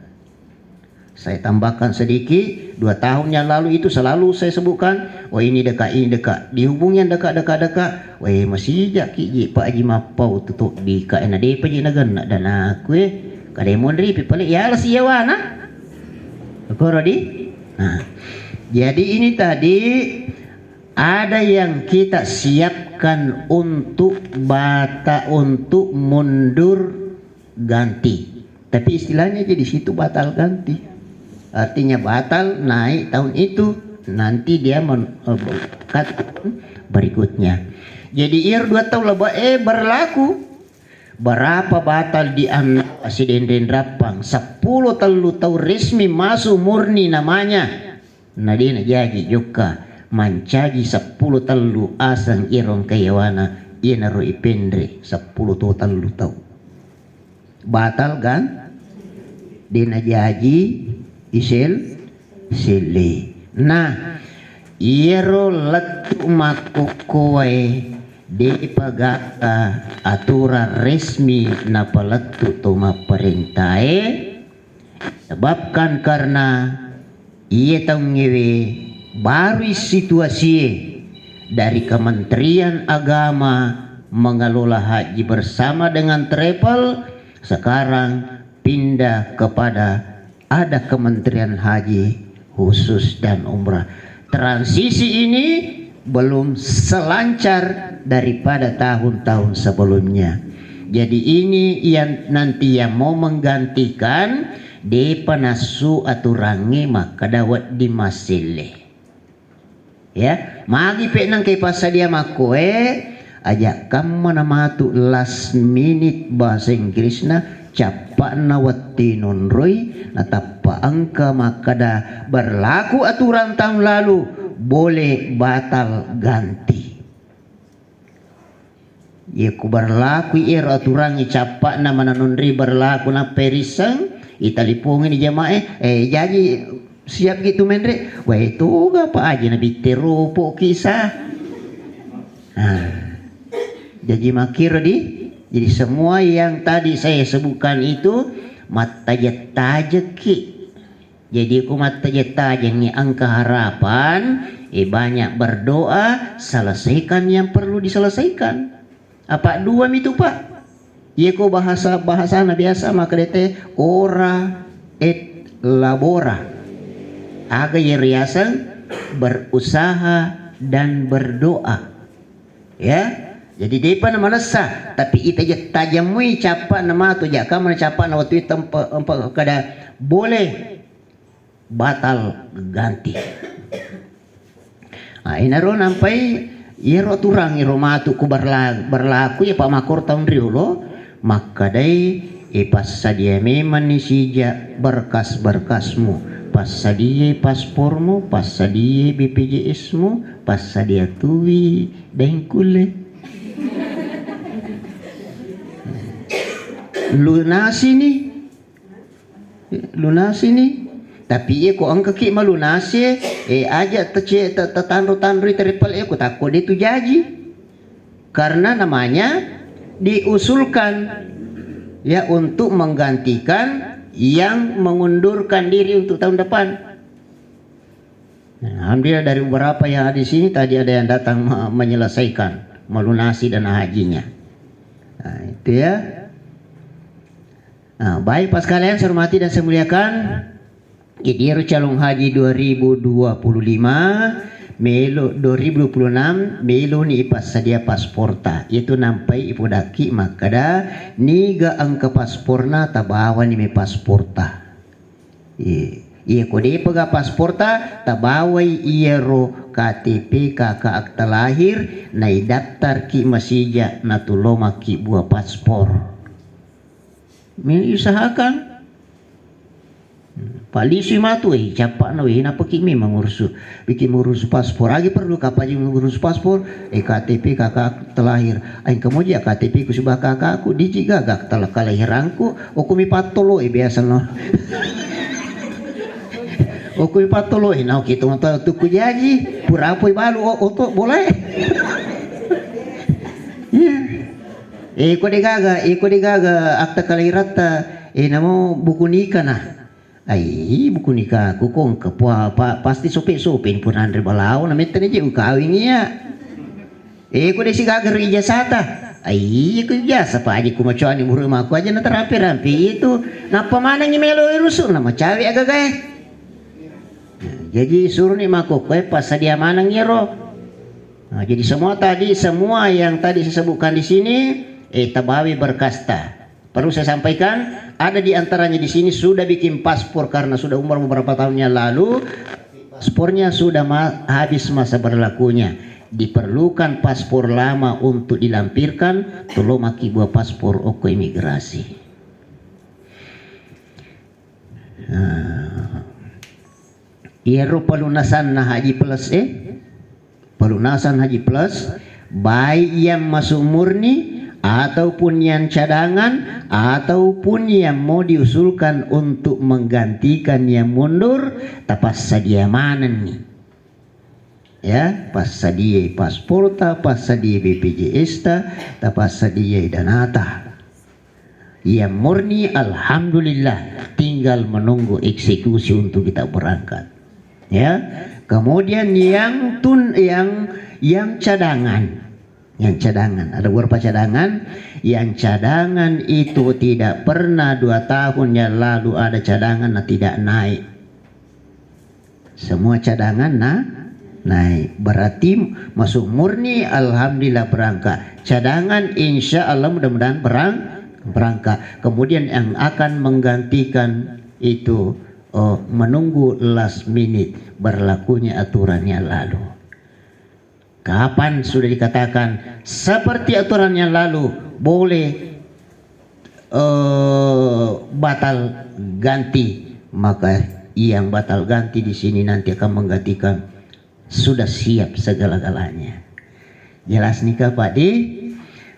[SPEAKER 2] Saya tambahkan sedikit, 2 tahun yang lalu itu selalu saya sebutkan, oh ini dekat, dihubungi yang dekat. Weh masih jaki Pak Haji Mapau tutup di KND Paji Nagan dan aku kademon ri pipalik ya lah siawana. Korodi. Nah, jadi ini tadi ada yang kita siapkan untuk untuk mundur ganti. Tapi istilahnya jadi situ batal ganti. Artinya batal naik tahun itu, nanti dia berikutnya. Jadi 2 tahun lebih berlaku. Berapa batal di Presiden Rapang? 10 tahun resmi masuk murni namanya. Nadina jadi juga mancagi 10 talu asang irong kayawana ina ro ipendre 10 talu batal kan dina jaji isel sile. Nah iro letu makukoe di pagaka aturan resmi na paletu tuma perintae sebabkan karena ia tahu ngewe baru situasi dari Kementerian Agama mengelola haji bersama dengan travel, sekarang pindah kepada ada Kementerian Haji khusus dan Umrah. Transisi ini belum selancar daripada tahun-tahun sebelumnya. Jadi ini yang nanti yang mau menggantikan di panasu aturangi maka dawat di masile. Ya, magi pe nang kay pasadia makoe aja kam manamatu last minute bahasa Inggris na capa na watinun roy natapa angka makada berlaku aturan tahun lalu boleh batal ganti. Ya ku berlaku aturan capa na mananunri berlaku na perisang italipungin di jamaah jadi siap gitu mendre, wah itu apa aja nabi terupo kisah. Nah, jadi makir jadi semua yang tadi saya sebutkan itu mata tajeki. Jadi aku mata tajek ni angka harapan, banyak berdoa, selesaikan yang perlu diselesaikan. Apa dua itu Pak? Iya ko bahasa na biasa maka dete ora et labora. Aga riasan berusaha dan berdoa. Ya. Jadi depa na manasa tapi ita je tajamui capa nama tu ja ka mana capa na waktu tempat kada boleh batal ganti. Inaro nampai iro turang iro matu ku berlaku ya Pak Makor tahun riulo maka dai pas sadia memang nisija berkas-berkasmu. Pas sadia paspormu, pas sadia BPJS-mu, pas sadia tuwi dengkule. Lunasi nih. Tapi ko ang kaki malunasi aja tetandro-tandro teripal ko takut itu jaji. Karena namanya diusulkan ya untuk menggantikan yang mengundurkan diri untuk tahun depan. Nah, alhamdulillah dari beberapa yang ada di sini tadi ada yang datang menyelesaikan melunasi dana hajinya. Nah, itu ya. Nah, baik Pak sekalian saya hormati dan saya muliakan. Jadi calon haji 2025 Melo 2026 Melo ni ipas sadia pasporta itu nampai ipodaki makada niga angka pasporna tabawa ni me pasporta. Iya kode pega pasporta tabawai iya ro KTP kakak akta lahir na daftar ki masija na tuloma ki buah paspor. Me usahakan Palisi matu capa na napa kimi mengurus bikin ngurus paspor lagi perlu kapan mengurus paspor KTP kakak terlahir aing kemudian KTP ku subah kakakku diji gagak telah kalahiranku okumi patolo biasa no okumi patolo nah kita tuku jaji pura apa balu oto boleh Ya. Iko digaga akta kelahiran ta. Namo buku nikah nah. Ai buku nikah aku kong kapwa pasti supin pun andre balau na meten je ukawing iya. Ko desi gaga ijazata. Ai ko ijazah pa aja kumacuan mu rumah aku aja na terapi itu. Napa mana ngimelo irusun nama cawi agak jadi suruh nih mako pas dia mana ngiro. Nah, jadi semua yang tadi saya sebutkan di sini tabawi berkasta. Perlu saya sampaikan, ada di antaranya di sini sudah bikin paspor karena sudah umur beberapa tahun yang lalu, paspornya sudah habis masa berlakunya. Diperlukan paspor lama untuk dilampirkan, tolong maki buat paspor oko imigrasi. Iero pelunasan na haji plus pelunasan haji plus baik yang masuk murni ataupun yang cadangan ataupun yang mau diusulkan untuk menggantikan yang mundur tapas sadia mana nih ya pas sadia paspor tapas sadia BPJS tapas sadia danata yang murni alhamdulillah tinggal menunggu eksekusi untuk kita berangkat ya. Kemudian yang cadangan ada beberapa cadangan. Yang cadangan itu tidak pernah 2 tahun yang lalu ada cadangan tidak naik. Semua cadangan naik. Berarti masuk murni alhamdulillah berangkat. Cadangan insya Allah mudah-mudahan berangkat. Kemudian yang akan menggantikan itu menunggu last minute berlakunya aturannya lalu. Kapan sudah dikatakan seperti aturan yang lalu boleh batal ganti, maka yang batal ganti di sini nanti akan menggantikan sudah siap segala-galanya. Jelas nikah Pak Di?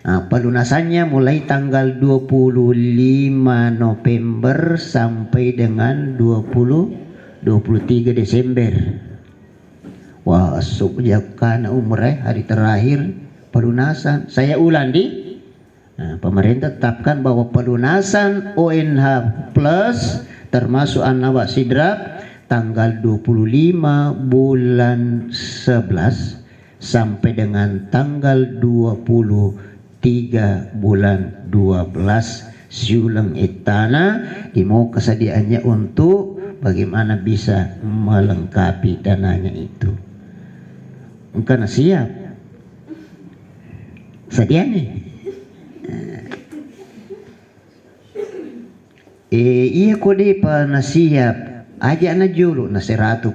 [SPEAKER 2] Pelunasannya mulai tanggal 25 November sampai dengan 23 Desember. Wah, sejak kan umrah hari terakhir pelunasan. Saya ulang di pemerintah tetapkan bahwa pelunasan ONH plus termasuk anak sidrap tanggal 25 bulan 11 sampai dengan tanggal 23 bulan 12 siulang etana dimau kesediaannya untuk bagaimana bisa melengkapi dananya itu. Karena siap sedia nih. Iya kode pa na siap aja na julu na 100%.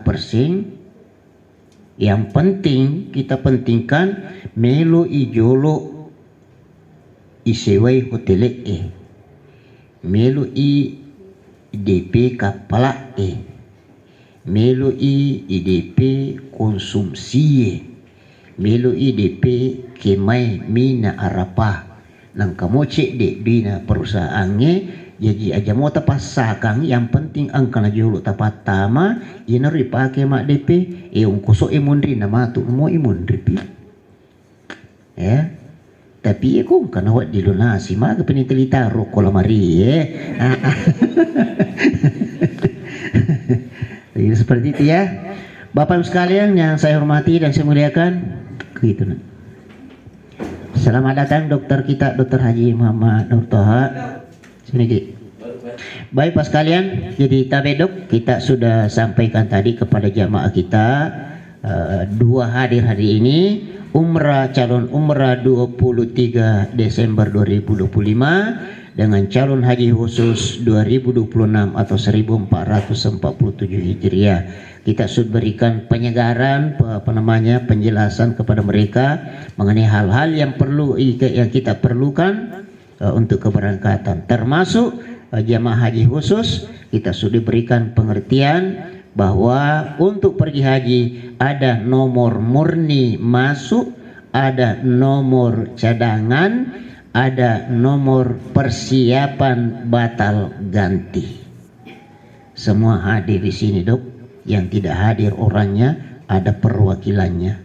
[SPEAKER 2] Yang penting kita pentingkan melo ijolo isewai hotel melo i IDP kapala melo i IDP konsumsi melo IDP kemai mina arapa nang kamu cek de bina perusahaannya jadi aja mau tapasakang yang penting angka na julu tapat tama ina ripake mak DP ungkoso imundri nama tu mau imundri ya tapi kung kana wat dilunasi maka penitelita roko lamari Jadi seperti itu ya. Bapak sekalian yang saya hormati dan saya muliakan, gitu. Selamat datang dokter kita, Dr. Haji Muhammad Nur Toha. Sini Ki. Baik Pak sekalian, jadi tabedok kita sudah sampaikan tadi kepada jamaah kita dua hadir hari ini umrah calon umrah 23 Desember 2025 dengan calon haji khusus 2026 atau 1447 Hijriah. Kita sudah berikan penyegaran penjelasan kepada mereka mengenai hal-hal yang kita perlukan untuk keberangkatan, termasuk jamaah haji khusus. Kita sudah berikan pengertian bahwa untuk pergi haji ada nomor murni masuk, ada nomor cadangan, ada nomor persiapan batal ganti. Semua hadir di sini dok. Yang tidak hadir orangnya ada perwakilannya.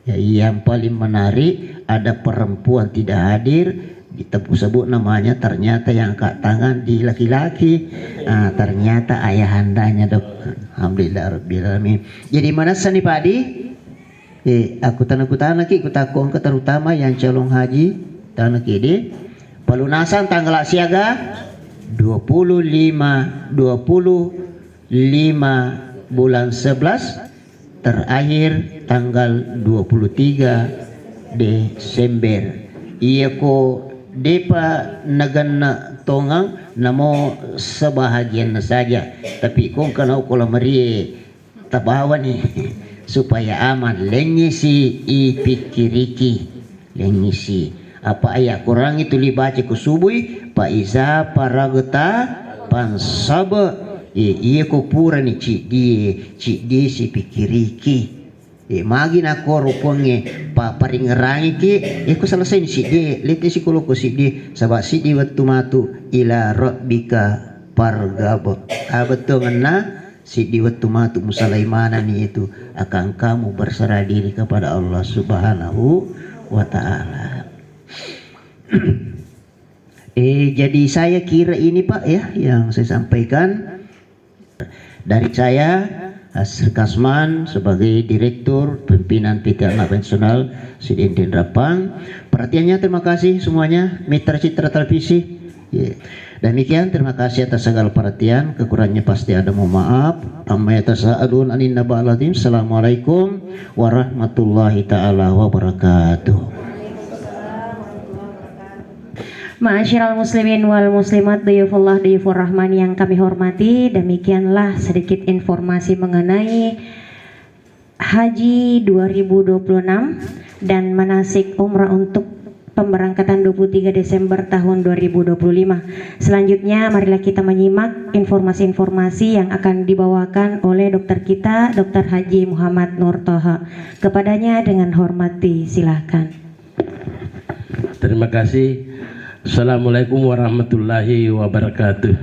[SPEAKER 2] Ya, yang paling menarik ada perempuan tidak hadir, kita sebut namanya, ternyata yang angkat tangan di laki-laki, ternyata ayahandanya dok. Alhamdulillah rabbil alamin. Jadi mana sani Pak Adi? Aku tanah ki aku takon ke terutama yang calon haji tanah kini pelunasan tanggal siaga 25 bulan 11, terakhir tanggal 23 Desember. Iya ko depa nagana tongang namo sebahagian saja, tapi kung kanau ko lamari tabawa ni supaya aman lengisi ipikiriki lengisi apa ayat Quran itu dibaca ku subuh pa iza paragata pansaba iya ko pura ni cik di si pikiriki magi na ko ruponge pa paringerangi ki ko selesai si di lete si kulo ko si di sabak si di waktu matu ila rabbika pargabot betul ngena si di waktu matu musalaimana ni itu akan kamu berserah diri kepada Allah Subhanahu wa ta'ala. Jadi saya kira ini Pak ya yang saya sampaikan dari saya Hasr Kasman sebagai Direktur Pimpinan PT Anak Pensional Sidin Rapang. Perhatiannya terima kasih semuanya mitra citra televisi. Demikian terima kasih atas segala perhatian, kekurangannya pasti ada, mohon maaf. Amma yatasaalun anin naba'il azim. Assalamualaikum warahmatullahi taala wabarakatuh.
[SPEAKER 1] Ma'asyiral muslimin wal muslimat, duyufullah duyufur rahman yang kami hormati, demikianlah sedikit informasi mengenai Haji 2026 dan manasik umrah untuk pemberangkatan 23 Desember tahun 2025. Selanjutnya marilah kita menyimak informasi-informasi yang akan dibawakan oleh dokter kita, Dr. Haji Muhammad Nur Toha. Kepadanya dengan hormat silahkan.
[SPEAKER 3] Terima kasih. Assalamualaikum warahmatullahi wabarakatuh.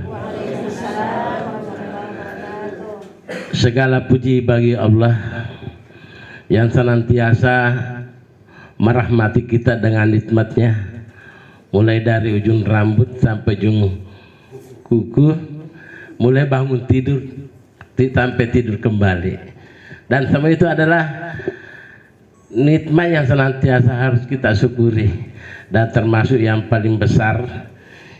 [SPEAKER 3] Segala puji bagi Allah yang senantiasa merahmati kita dengan nikmatnya, mulai dari ujung rambut sampai ujung kuku, mulai bangun tidur sampai tidur kembali, dan semua itu adalah nikmat yang senantiasa harus kita syukuri. Dan termasuk yang paling besar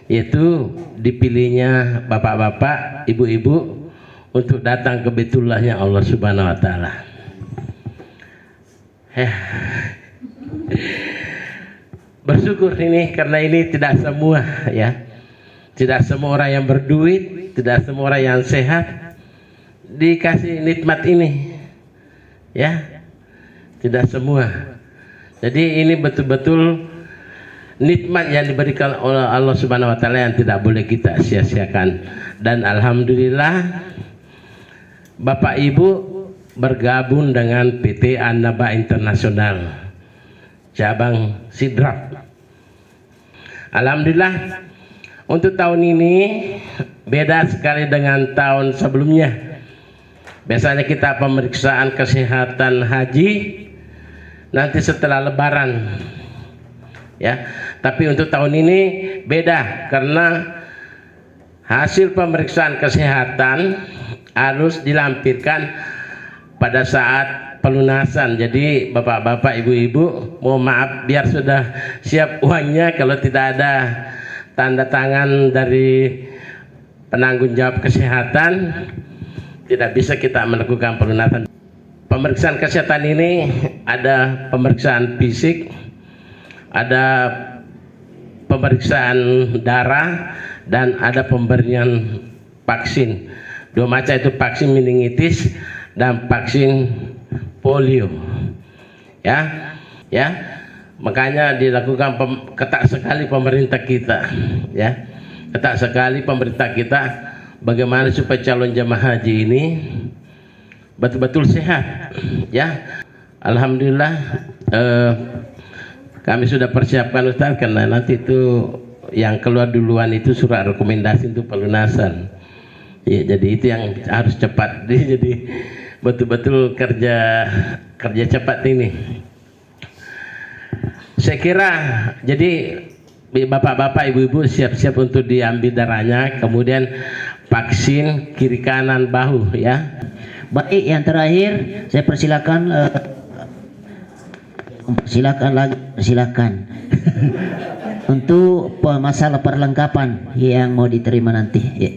[SPEAKER 3] yaitu dipilihnya bapak-bapak, ibu-ibu untuk datang ke Baitullahnya Allah Subhanahu wa taala. Bersyukur ini karena ini tidak semua ya. Tidak semua orang yang berduit, tidak semua orang yang sehat dikasih nikmat ini. Ya. Tidak semua. Jadi ini betul-betul nikmat yang diberikan oleh Allah Subhanahu wa taala yang tidak boleh kita sia-siakan. Dan alhamdulillah Bapak Ibu bergabung dengan PT Annaba Internasional cabang Sidrap. Alhamdulillah untuk tahun ini beda sekali dengan tahun sebelumnya. Biasanya kita pemeriksaan kesehatan haji nanti setelah lebaran ya, tapi untuk tahun ini beda karena hasil pemeriksaan kesehatan harus dilampirkan pada saat pelunasan. Jadi bapak-bapak, ibu-ibu, mohon maaf biar sudah siap uangnya, kalau tidak ada tanda tangan dari penanggung jawab kesehatan tidak bisa kita melakukan pelunasan. Pemeriksaan kesehatan ini ada pemeriksaan fisik, ada pemeriksaan darah, dan ada pemberian vaksin. Dua macam itu, vaksin meningitis dan vaksin polio. Ya, ya. Makanya dilakukan ketat sekali pemerintah kita, ya. Ketat sekali pemerintah kita bagaimana supaya calon jemaah haji ini betul-betul sehat, ya. Alhamdulillah kami sudah persiapkan Ustaz, karena nanti itu yang keluar duluan itu surat rekomendasi untuk pelunasan. Ya, jadi itu yang harus cepat. Jadi betul-betul kerja cepat ini. Saya kira jadi bapak-bapak, ibu-ibu siap-siap untuk diambil darahnya, kemudian vaksin kiri kanan bahu ya.
[SPEAKER 2] Baik, yang terakhir saya persilakan silakan untuk masalah perlengkapan yang mau diterima nanti. Ya.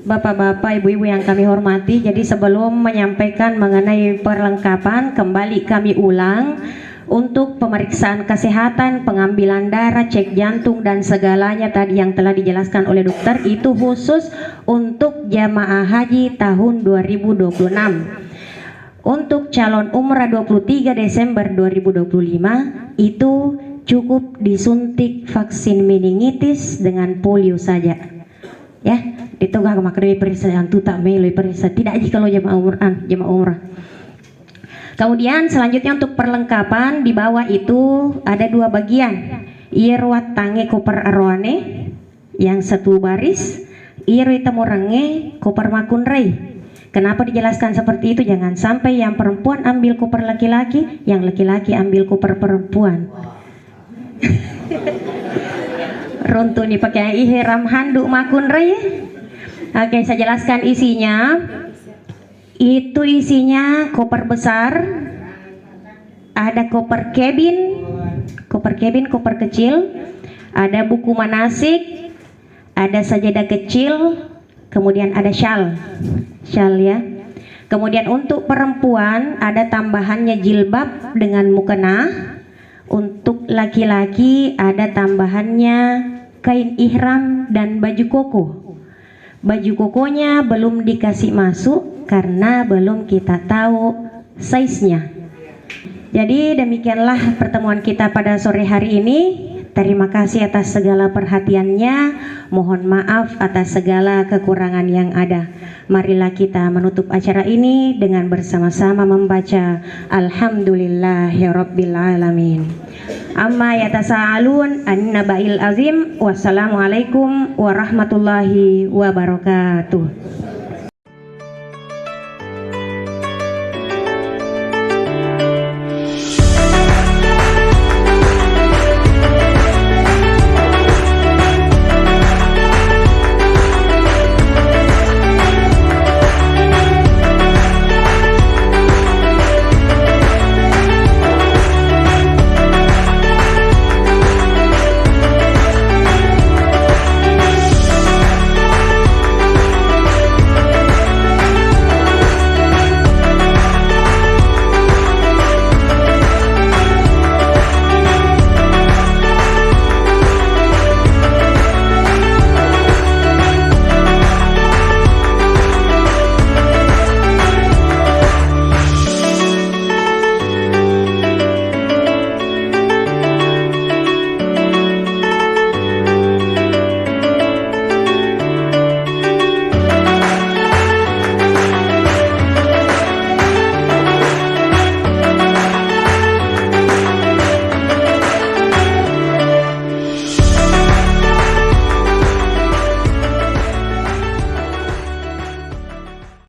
[SPEAKER 1] Bapak-bapak, ibu-ibu yang kami hormati, jadi sebelum menyampaikan mengenai perlengkapan, kembali kami ulang untuk pemeriksaan kesehatan, pengambilan darah, cek jantung dan segalanya tadi yang telah dijelaskan oleh dokter itu khusus untuk jamaah haji tahun 2026. Untuk calon umrah 23 Desember 2025 itu cukup disuntik vaksin meningitis dengan polio saja. Ya, itu gak makanya periksa antu tak melo periksa tidak aja kalau jemaah umrah. Kemudian selanjutnya untuk perlengkapan di bawah itu ada 2 bagian. Irwat tange koper arwane yang satu baris, irwi temurange koper makunrei. Kenapa dijelaskan seperti itu? Jangan sampai yang perempuan ambil koper laki-laki, yang laki-laki ambil koper perempuan. Runtu nih pakai ihram handuk makunrei. Oke, saya jelaskan isinya. Itu isinya koper besar, ada koper koper kecil, ada buku manasik, ada sajadah kecil, kemudian ada syal ya. Kemudian untuk perempuan ada tambahannya jilbab dengan mukena. Untuk laki-laki ada tambahannya kain ihram dan baju koko. Baju kokonya belum dikasih masuk karena belum kita tahu size-nya. Jadi demikianlah pertemuan kita pada sore hari ini. Terima kasih atas segala perhatiannya. Mohon maaf atas segala kekurangan yang ada. Marilah kita menutup acara ini dengan bersama-sama membaca Alhamdulillahirabbil alamin. Amma yatasaalun an-naba'il azim. Wassalamualaikum warahmatullahi wabarakatuh.